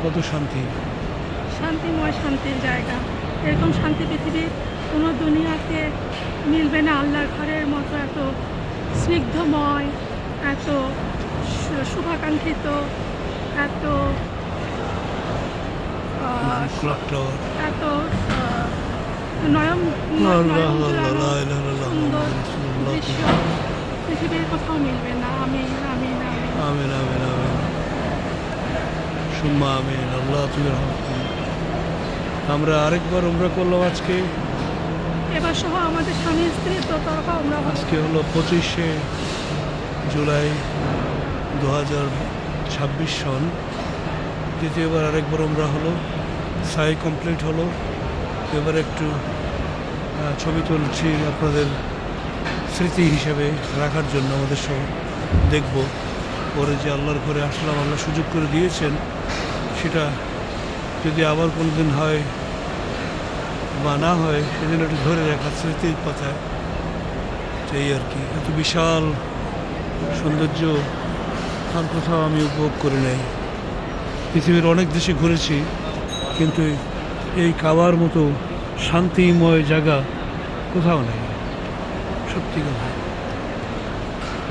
কত শান্তি, শান্তিময়, শান্তির জায়গা। এরকম শান্তি পৃথিবীর কোনো দুনিয়াতে মিলবে না। আল্লাহর ঘরের মতো এত স্নিগ্ধময়, এত শুভাকাঙ্ক্ষিত, এত ক্লক টাওয়ার। এত নয়ন নয়ন জুড়ানো সুন্দর দৃশ্য পৃথিবীর কোথাও মিলবে না। আমিন আমিন আমিন। আমিন আমিন আমিন সুম্মা আমিন। আল্লাহ তুমি রহমত করুন। আমরা আরেকবার উমরা করলাম আজকে। এবার সহ আমাদের স্বামী স্ত্রীর দোতরফা আমরা আজকে হলো 25শে জুলাই 2026 সন। দ্বিতীয়বার আরেকবার উমরা হলো, সাই কমপ্লিট হলো। এবার একটু ছবি তুলছি আপনাদের স্মৃতি হিসেবে রাখার জন্য। আমাদের সব দেখব পরে যে আল্লাহর ঘরে আসলাম, আল্লাহ সুযোগ করে দিয়েছেন, সেটা যদি আবার কোনো দিন হয় বা না হয়, সেদিন একটু ধরে রাখা স্মৃতির পাতায়। এই আর কি। এত বিশাল সৌন্দর্য আর কোথাও আমি উপভোগ করে নাই। পৃথিবীর অনেক দেশে ঘুরেছি, কিন্তু এই কাবার মতো শান্তিময় জায়গা কোথাও নেই। সত্যি কথা,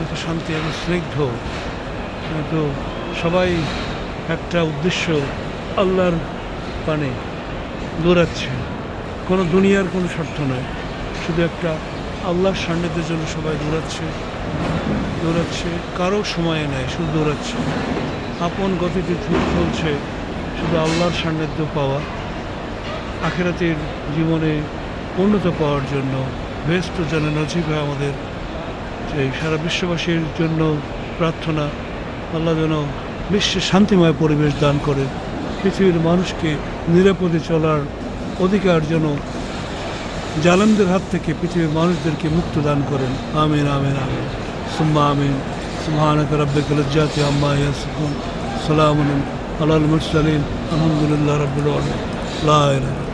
এত শান্তি, এত স্নিগ্ধ, এত সবাই একটা উদ্দেশ্য, আল্লাহর পানে দৌড়াচ্ছে। কোনো দুনিয়ার কোনো স্বার্থ নয়, শুধু একটা আল্লাহর সান্নিধ্যের জন্য সবাই দৌড়াচ্ছে। কারো সময় নেই, শুধু দৌড়াচ্ছে। আপন গতিতে চলছে শুধু আল্লাহর সান্নিধ্য পাওয়া, আখিরাতের জীবনে উন্নত পাওয়ার জন্য। বেস্ট যেন নজিব হয় আমাদের। সেই সারা বিশ্ববাসীর জন্য প্রার্থনা, আল্লাহ যেন বিশ্বে শান্তিময় পরিবেশ দান করে, পৃথিবীর মানুষকে নিরাপদে চলার অধিকার যেন জালেমদের হাত থেকে পৃথিবীর মানুষদেরকে মুক্ত দান করেন। আমিন আমিন আমিন সুম্মা আমিন। সুবহানাকা রাব্বিকাল ইজ্জাতি আম্মা ইয়াসিফুন, সালামুন আলাল মুরসালিন, আলহামদুলিল্লাহি রাব্বিল আলামিন। লা ইলাহা